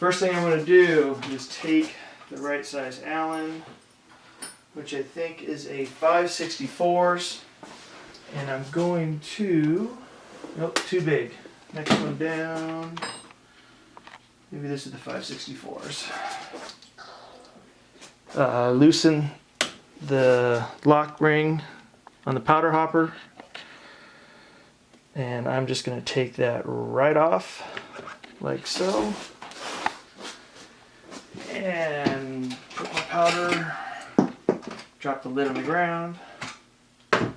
First thing I'm going to do is take the right size Allen, which I think is a 5/64, and I'm going to, nope, too big. Next one down. Maybe this is the 5/64. Loosen the lock ring on the powder hopper, and I'm just going to take that right off like so, and put my powder, drop the lid on the ground, and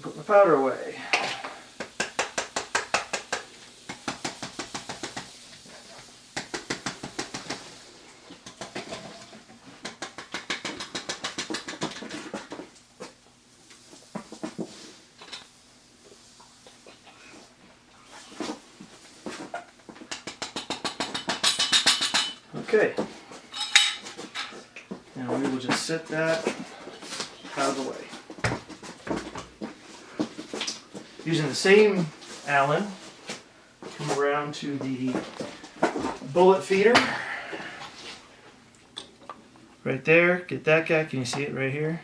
put my powder away. Okay, now we will just set that out of the way. Using the same Allen, come around to the bullet feeder. Right there, get that guy, can you see it right here?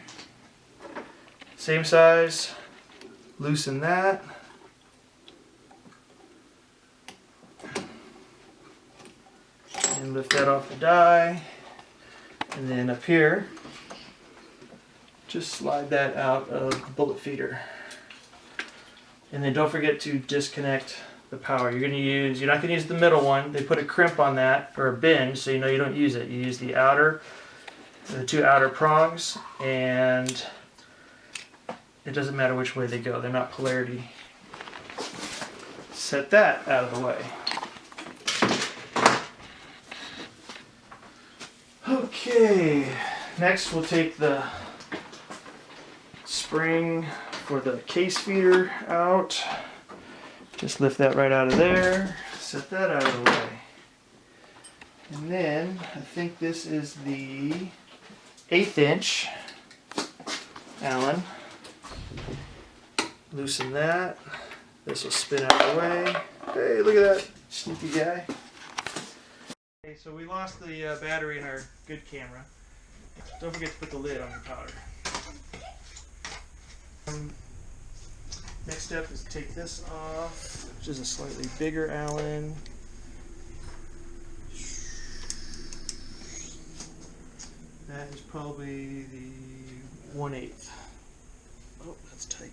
Same size, loosen that. And lift that off the die, and then up here, just slide that out of the bullet feeder. And then don't forget to disconnect the power. You're not going to use the middle one. They put a crimp on that, or a bend, so you know you don't use it. You use the two outer prongs, and it doesn't matter which way they go. They're not polarity. Set that out of the way. Okay, next we'll take the spring for the case feeder out. Just lift that right out of there, set that out of the way. And then I think this is the 1/8 inch Allen. Loosen that. This will spin out of the way. Hey, look at that sneaky guy. Okay, so we lost the battery in our good camera. Don't forget to put the lid on your powder. Next step is to take this off, which is a slightly bigger Allen. That is probably the 1/8. Oh, that's tight.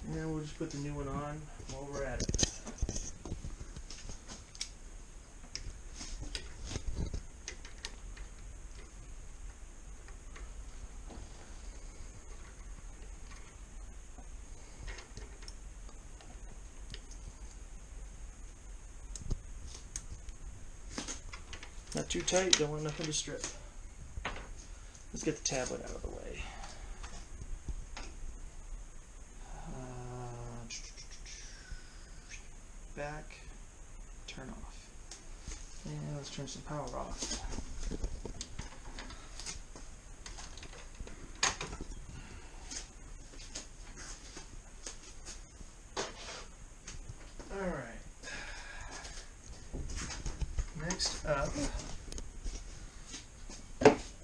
And then we'll just put the new one on while we're at it. Not too tight, don't want nothing to strip. Let's get the tablet out of the way. Back, turn off. And let's turn some power off. Alright. Next up,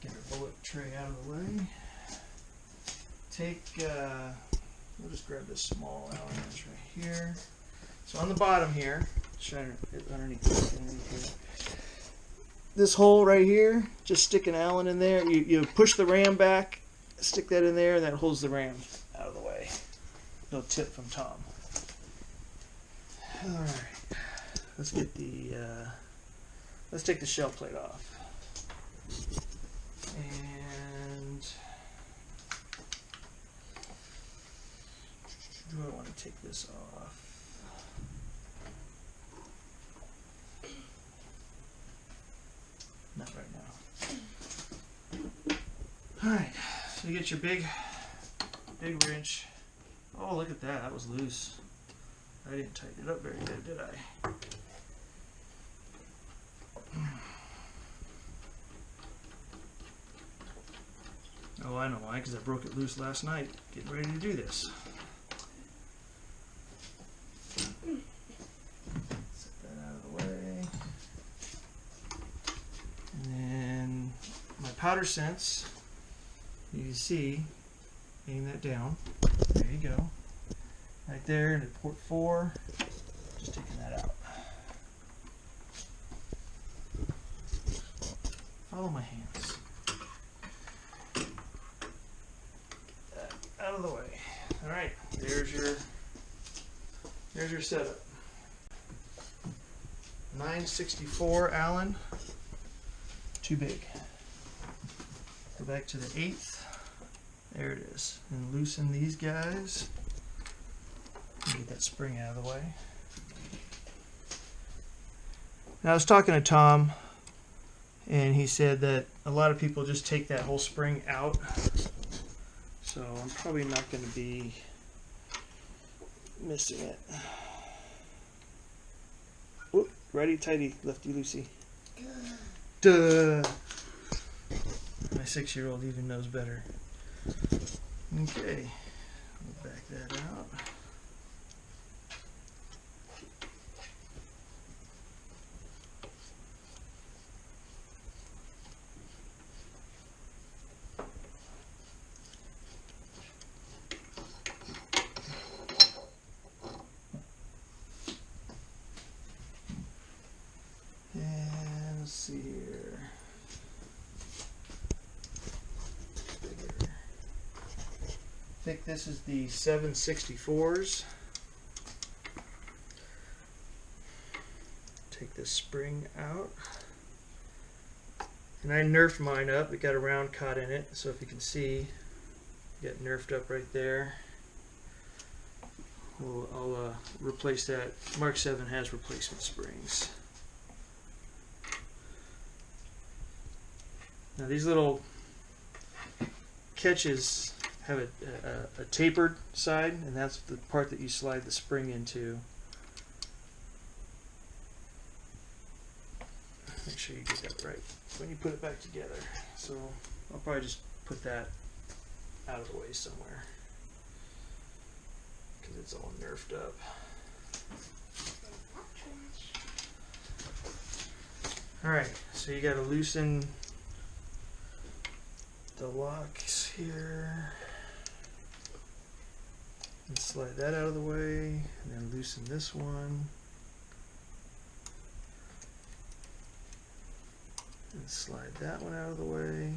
get our bullet tray out of the way. Take, we'll just grab this small Allen wrench right here. So on the bottom here, underneath here, this hole right here, just stick an Allen in there. You push the ram back, stick that in there, and that holds the ram out of the way. No tip from Tom. All right, let's get the let's take the shell plate off. And do I want to take this off? Not right now. Alright, so you get your big wrench. Oh, look at that. That was loose. I didn't tighten it up very good, did I? I know why, because I broke it loose last night getting ready to do this. Set that out of the way. And then my powder sense, you can see, aim that down. There you go. Right there into port 4. Just taking that out. Follow my hands. Get that out of the way. Alright, there's your setup. 964 Allen. Too big. Go back to the 8th. There it is. And loosen these guys. Get that spring out of the way. Now I was talking to Tom, and he said that a lot of people just take that whole spring out. So I'm probably not going to be missing it. Whoop, righty tighty, lefty loosey. Duh. My 6-year-old even knows better. Okay, we'll back that out. And let's see here. Bigger. I think this is the 764s. Take this spring out. And I nerfed mine up. It got a round cut in it. So if you can see, get nerfed up right there. I'll replace that. Mark 7 has replacement springs. Now these little catches have a tapered side, and that's the part that you slide the spring into. Make sure you get that right when you put it back together. So I'll probably just put that out of the way somewhere because it's all nerfed up. Alright, so you got to loosen the locks here and slide that out of the way, and then loosen this one and slide that one out of the way,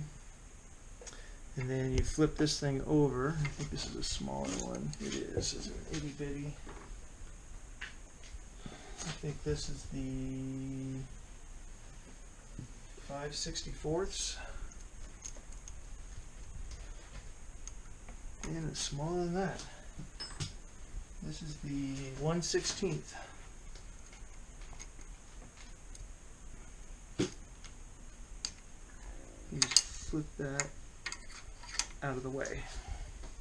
and then you flip this thing over. I think this is a smaller one. It is. It's an itty bitty. I think this is the 5/64ths. And it's smaller than that. This is the 1/16th. You just flip that out of the way.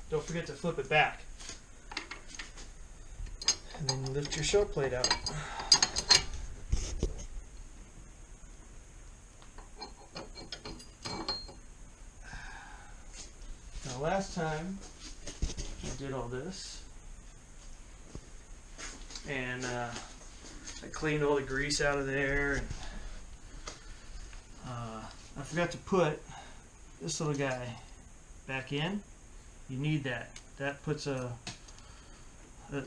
Don't forget to flip it back. And then lift your shell plate out. Now last time I did all this, and I cleaned all the grease out of there, and I forgot to put this little guy back in. You need that. That puts it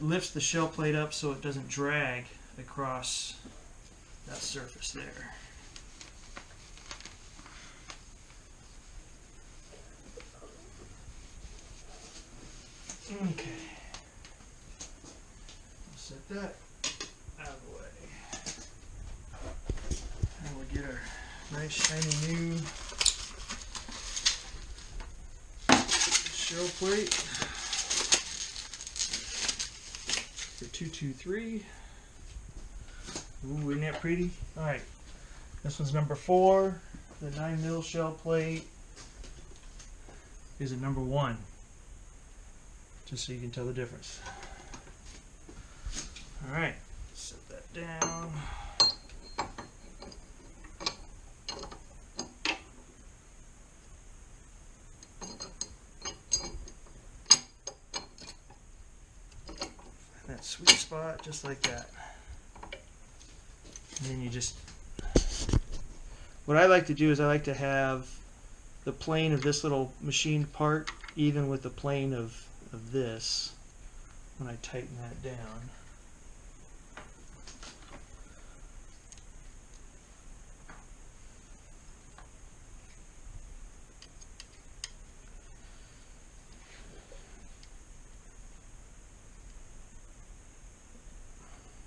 lifts the shell plate up so it doesn't drag across that surface there. Okay. We'll set that out of the way. And we'll get our nice shiny new shell plate for 223. Ooh, isn't that pretty? Alright. This one's number 4. The 9mm shell plate is a number 1. Just so you can tell the difference. Alright, set that down. spot, just like that. And then you just, what I like to do is I like to have the plane of this little machined part even with the plane of this when I tighten that down.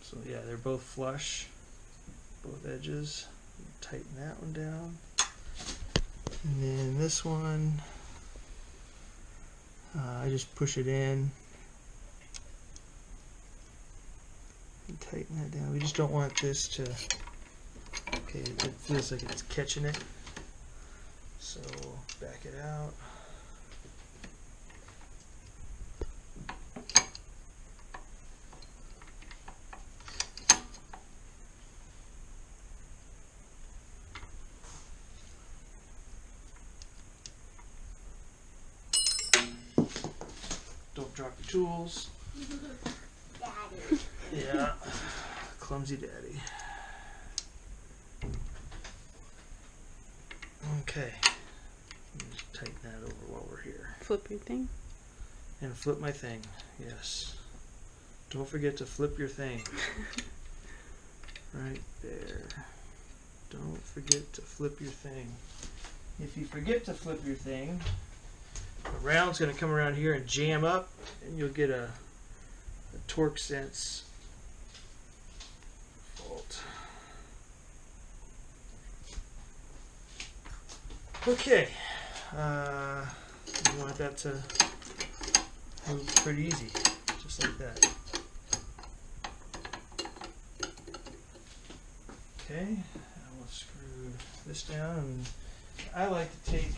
So yeah, they're both flush, both edges. Tighten that one down. And then this one, I just push it in and tighten that down. We just don't want this to, okay, it feels like it's catching it. So back it out. Don't drop your tools. Daddy. Yeah, clumsy daddy. Okay, just tighten that over while we're here. Flip your thing. And flip my thing, yes. Don't forget to flip your thing. Right there. Don't forget to flip your thing. If you forget to flip your thing, the round's going to come around here and jam up, and you'll get a torque sense fault. Okay, you want that to move pretty easy, just like that. Okay, I will screw this down, and I like to take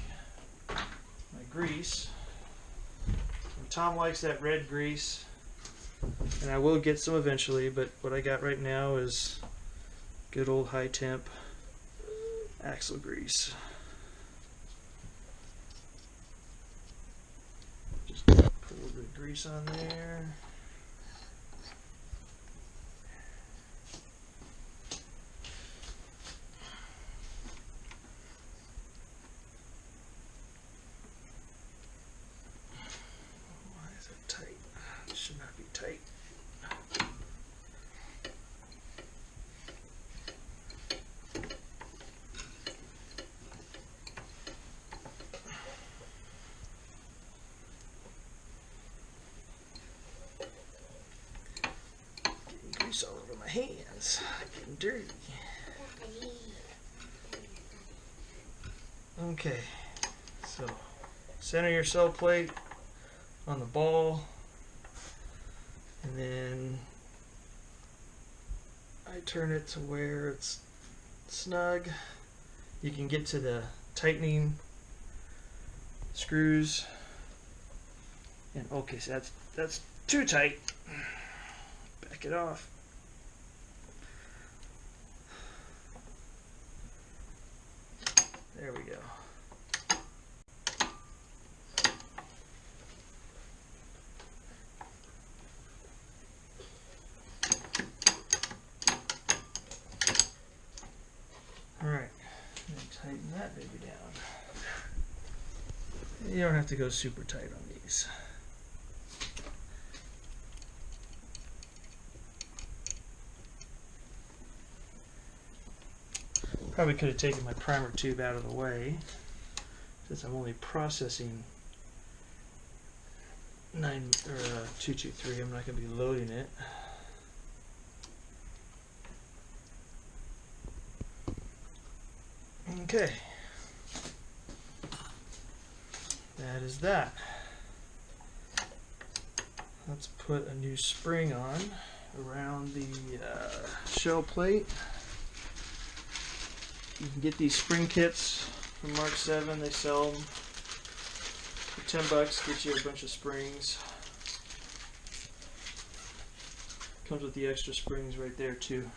my grease. And Tom likes that red grease, and I will get some eventually, but what I got right now is good old high temp axle grease. Just put a little bit of grease on there. Should not be tight. Getting grease all over my hands. Getting dirty. Okay, so center your cell plate on the ball. And then I turn it to where it's snug. You can get to the tightening screws. And okay, so that's too tight. Back it off. There we go. Alright, tighten that baby down. You don't have to go super tight on these. Probably could have taken my primer tube out of the way, since I'm only processing 223. I'm not going to be loading it. Okay, that is that. Let's put a new spring on around the shell plate. You can get these spring kits from Mark 7. They sell them for $10. Get you a bunch of springs. Comes with the extra springs right there too.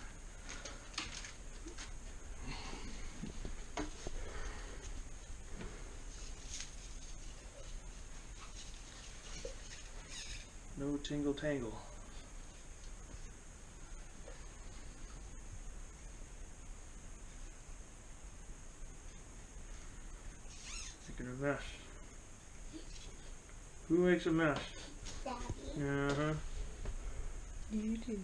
No tingle tangle. making a mess. Who makes a mess? Daddy. Uh-huh. You do.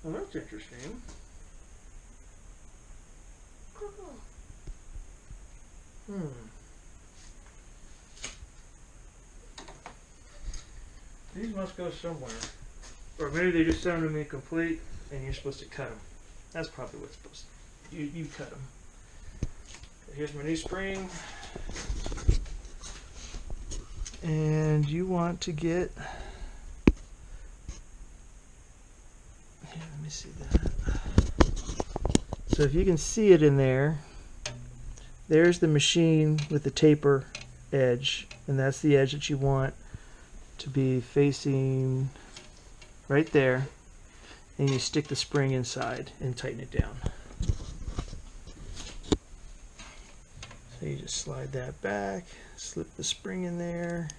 Well, that's interesting. These must go somewhere. Or maybe they just send them to me complete and you're supposed to cut them. That's probably what's supposed to. You cut them. Here's my new spring. And you want to get. Here, let me see that. So if you can see it in there, there's the machine with the taper edge, and that's the edge that you want to be facing right there. And you stick the spring inside and tighten it down. So you just slide that back, slip the spring in there,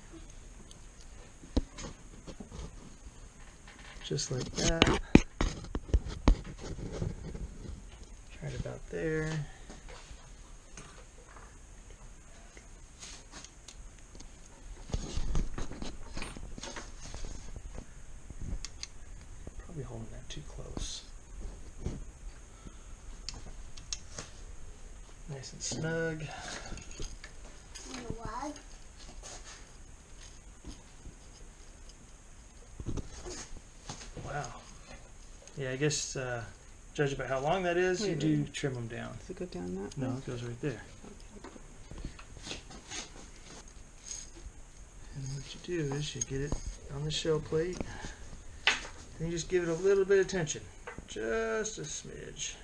just like that. Right about there. Probably holding that too close. Nice and snug. What? Wow. Yeah, I guess judge by how long that is, you do trim them down. Does it go down that No, way? it goes right there. And what you do is you get it on the shell plate, and you just give it a little bit of tension, just a smidge,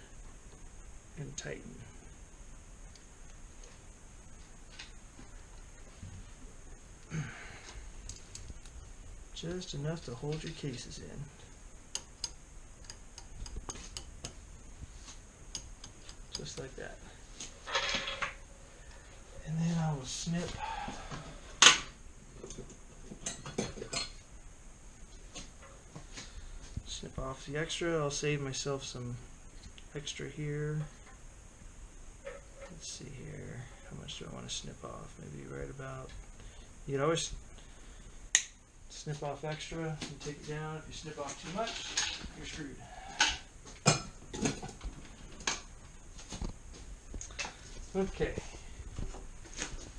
and tighten. Just enough to hold your cases in. Just like that. And then I will snip off the extra. I'll save myself some extra here. Let's see here. How much do I want to snip off? Maybe right about. You can always snip off extra and take it down. If you snip off too much, you're screwed. Okay.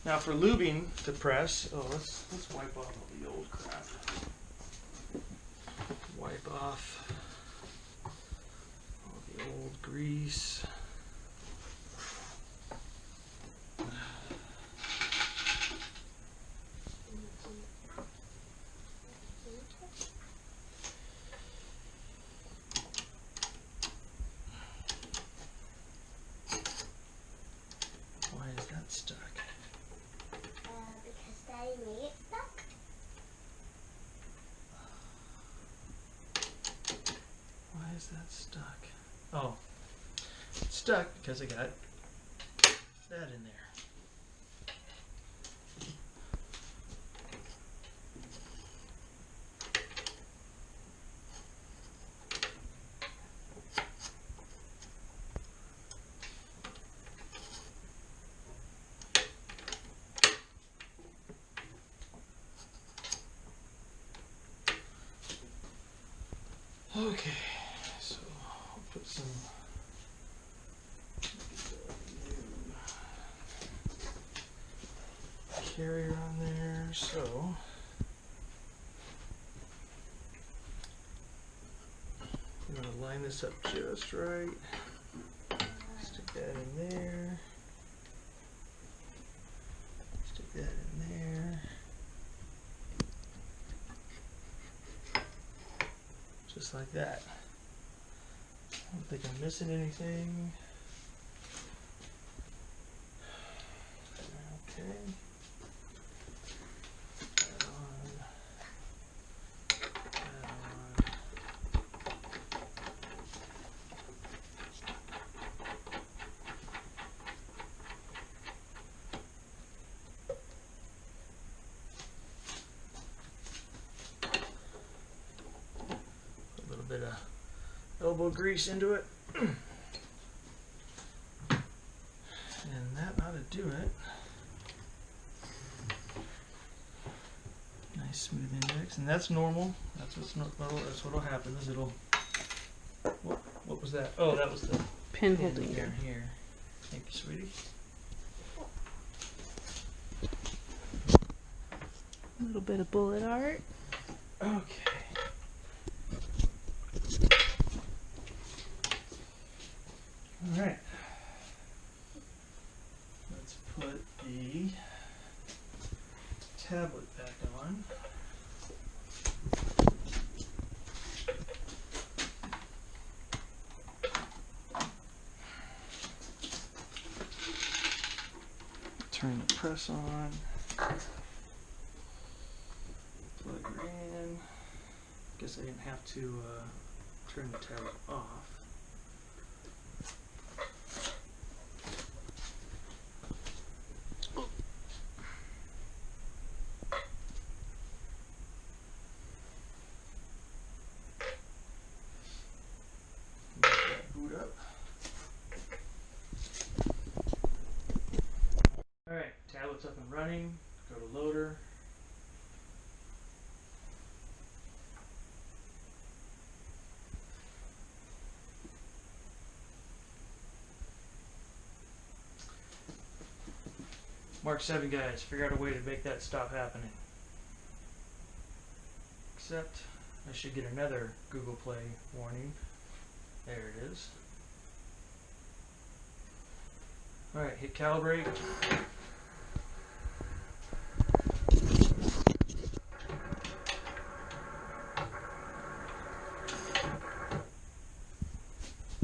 Now for lubing the press, let's wipe off all the old crap. Wipe off all the old grease. Why is that stuck? Because Daddy made it stuck. Why is that stuck? Oh, it's stuck because I got that in there. Okay, so I'll put some carrier on there. So I'm going to line this up just right. Stick that in there. Stick that in there. Just like that. I don't think I'm missing anything. Okay. Add on. Add on. Put a little bit of elbow grease into it. do it. Nice smooth index, and that's normal. That's what'll happen. Is it'll. What was that? Oh, that was the Pin pin holding down down. here. Thank you, sweetie. A little bit of bullet art. Okay. All right. Let's put the tablet back on. Turn the press on. Plug her in. Guess I didn't have to turn the tablet off. Let that boot up. Alright, tablet's up and running. Go to loader. Mark 7 guys, figure out a way to make that stop happening. Except I should get another Google Play warning. There it is. Alright, hit calibrate.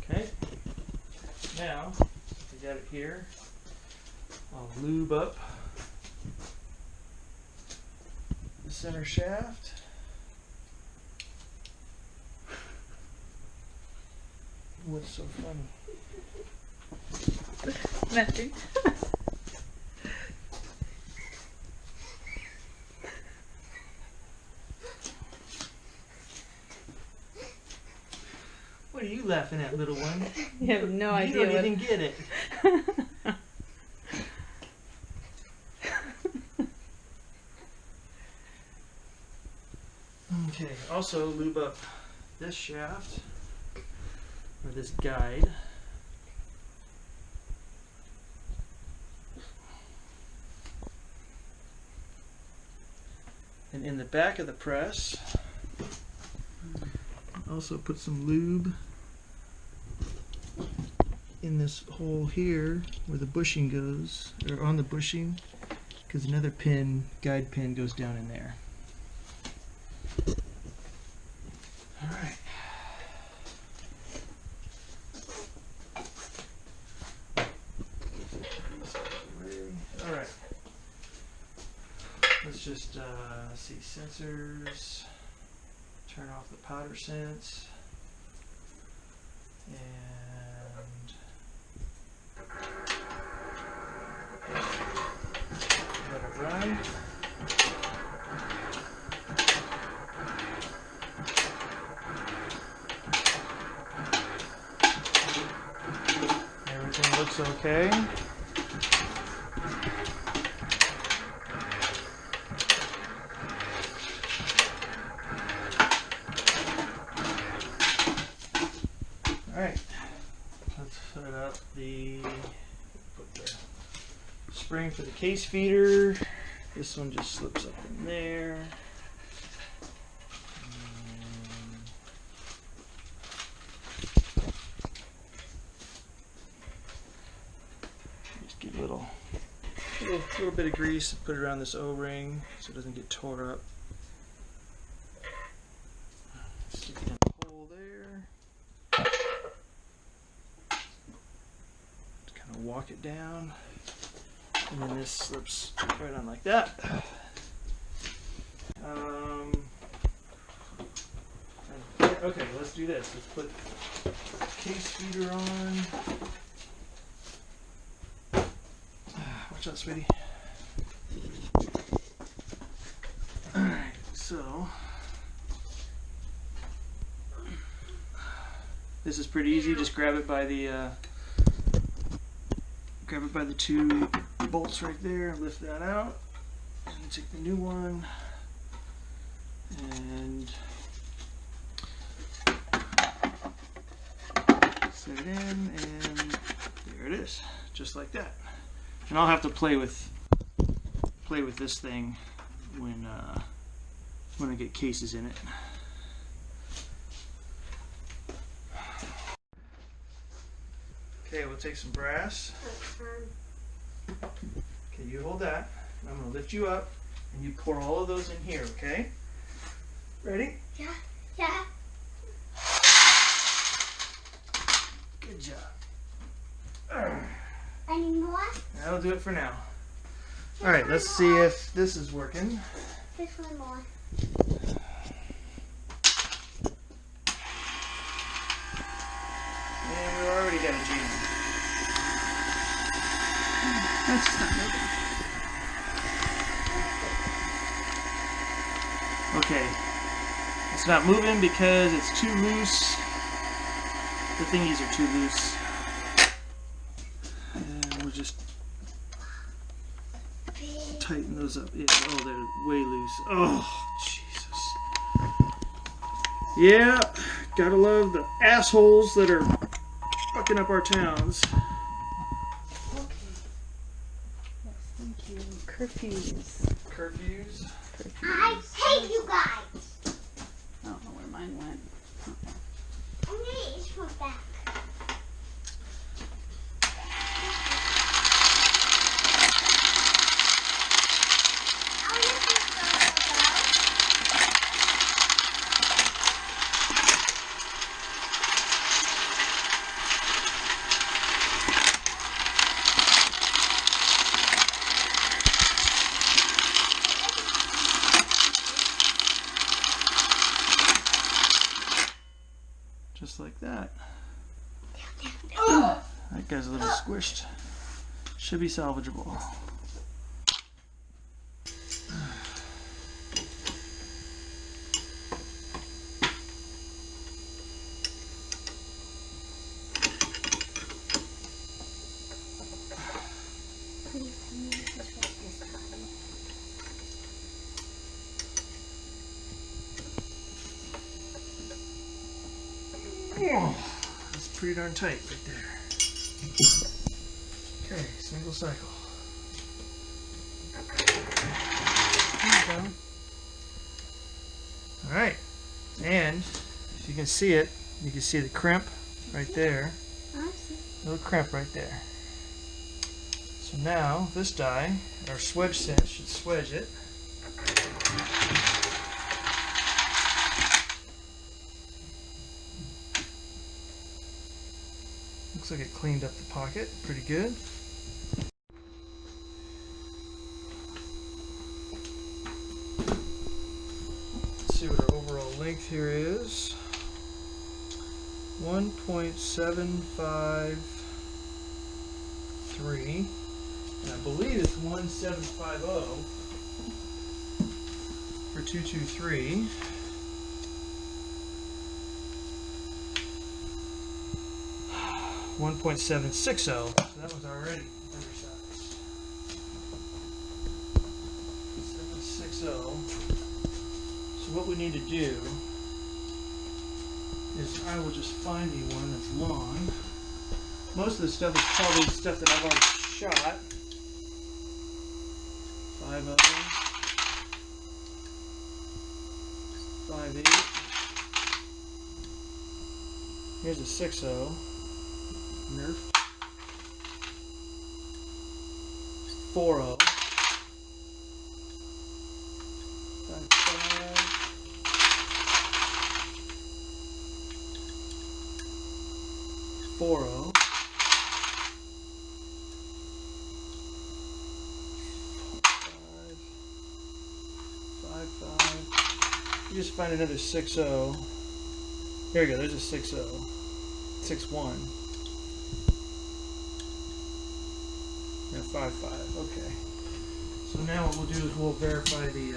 Okay. Now, I got it here. I'll lube up the center shaft. What's so funny? Nothing. What are you laughing at, little one? You have no You idea don't what. even get it. Okay, also lube up this shaft, or this guide. And in the back of the press, also put some lube in this hole here where the bushing goes, or on the bushing, because another pin, guide pin, goes down in there. Alright. Alright. Let's just see sensors, turn off the powder sense, and let it run. Everything looks okay. Alright, let's set up put the spring for the case feeder. This one just slips up in there. Just get a little bit of grease and put it around this O-ring so it doesn't get tore up. Stick it in the hole there. Just kind of walk it down, and then this slips right on like that. Okay, let's do this. Let's put case feeder on. Watch out, sweetie. Alright, so this is pretty easy. Just grab it by the two bolts right there. Lift that out. And take the new one and set it in, and there it is, just like that. And I'll have to play with this thing when I get cases in it. Okay, we'll take some brass. Okay, you hold that. I'm going to lift you up, and you pour all of those in here, okay? Ready? Yeah, yeah. Good job. Any more? That'll do it for now. All right, let's see if this is working. Just one more. And we already got a jam. That's just not moving. Okay, it's not moving because it's too loose. The thingies are too loose. And we'll just tighten those up. Yeah, oh, they're way loose. Oh, Jesus. Yeah, gotta love the assholes that are fucking up our towns. Okay. Yes, thank you. Curfews. Curfews. I hate you guys. I don't know where mine went. I need each one back. I'll let this Just like that. That guy's a little squished. Should be salvageable. That's pretty darn tight right there. Okay, single cycle. There you go. Alright, and if you can see it, you can see the crimp right there. I see. Little crimp right there. So now, this die, our swedge set, should swedge it. Looks like it cleaned up the pocket pretty good. Let's see what our overall length here is. 1.753, and I believe it's 1750 for 223. .760, so that was already undersized. 760. So what we need to do is I will just find me one that's long. Most of the stuff is probably stuff that I've already shot. 5.0, 5.8. Here's a 6.0. Nerf. 4.0. 5.5. 4.0. 5.5. You just find another 6.0. There you go, there's a 6.0. 6.1. Yeah, 5.5. Okay. So now what we'll do is we'll verify the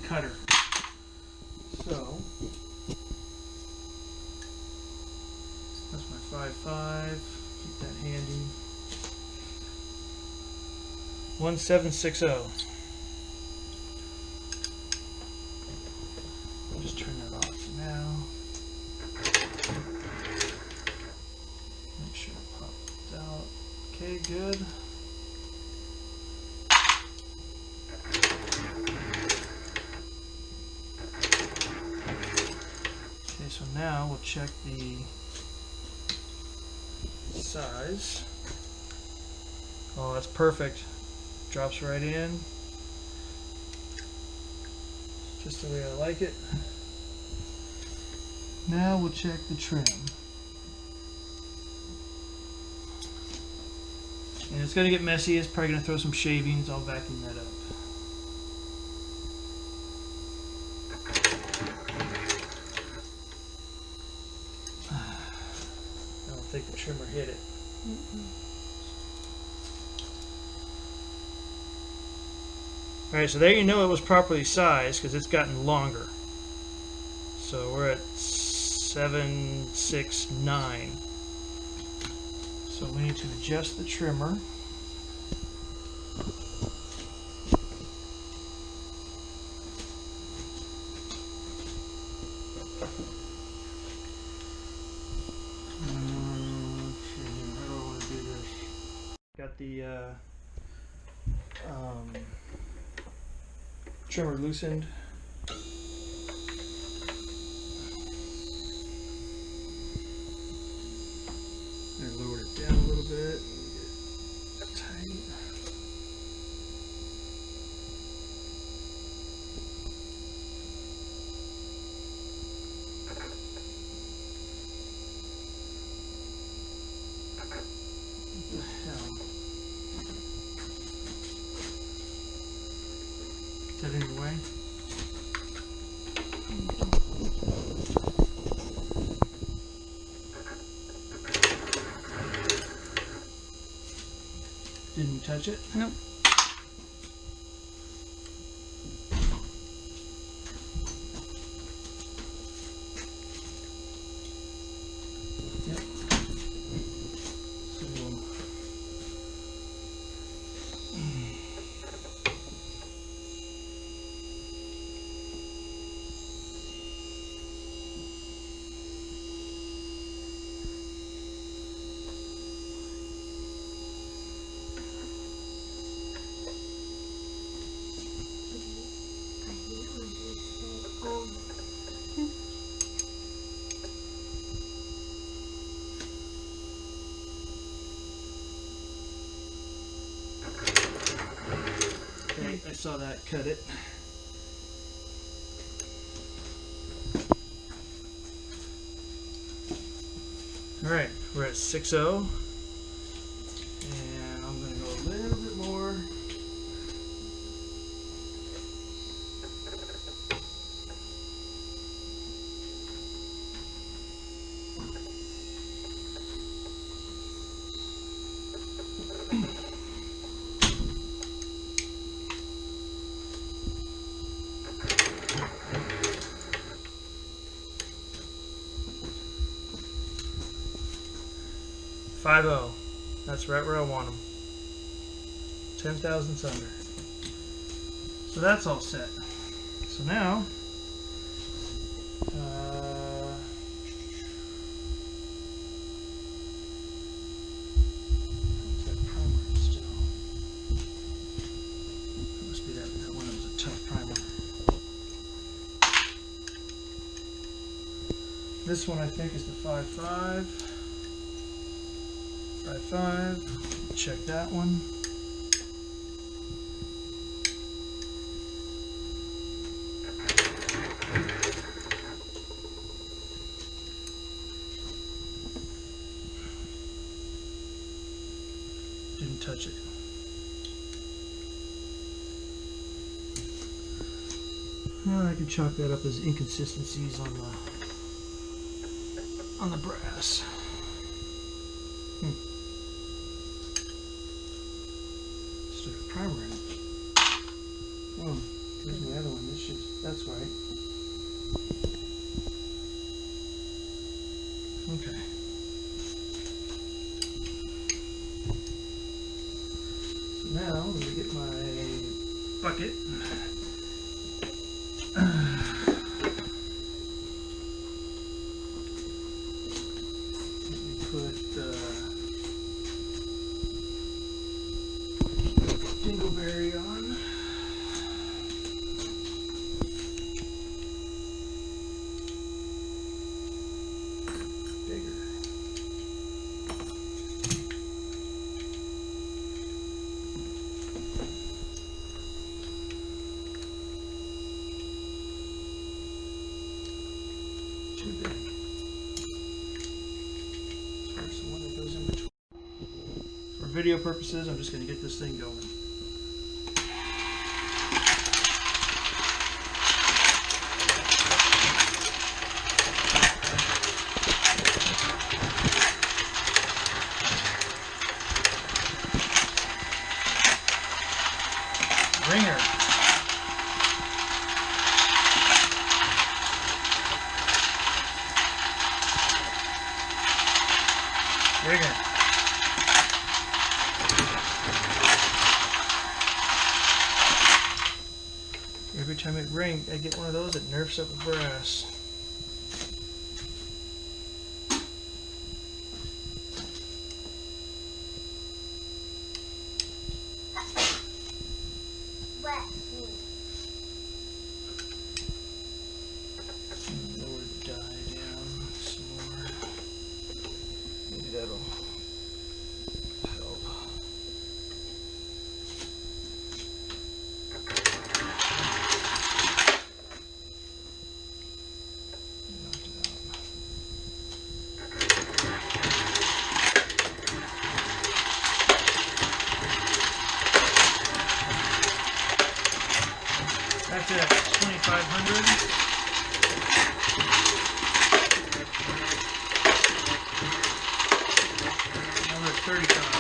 cutter. So that's my 5.5. Keep Keep that handy. 1760. I'll just turn that off for now. Make sure it pops out. Okay, good. Okay, so now we'll check the size. Oh, that's perfect. Drops right in. Just the way I like it. Now we'll check the trim. And it's going to get messy. It's probably going to throw some shavings. I'll vacuum that up. I don't think the trimmer hit it. Alright, so there you know it was properly sized because it's gotten longer. So we're at 769. So we need to adjust the trimmer. Got the trimmer loosened. I lowered it down a little bit. Get it tight. What the hell? Is that in your way? Didn't touch it? Nope. Yep. So, 'Kay, I saw that. Cut it. Alright, we're at 6.0. And I'm going to go a little bit more. .50. That's right where I want them. 10 thousandths under. So that's all set. So now, what's that primer still? That must be that one that was a tough primer. This one I think is the 5.5. 5.5. Check that one. Didn't touch it. Well, I can chalk that up as inconsistencies on the brass. Stick a primer in it. Oh, there's the other one. That's right. Okay. bucket. Let me put dingleberry on. Bigger. Too big. There's the one that goes in between. For video purposes, I'm just going to get this thing going. Ringer. Ringer. Every time it rings, I get one of those, it nerfs up the brass. Lower the die down some more. Maybe that'll help. Knocked it out. That's it, 2,500. Another 35.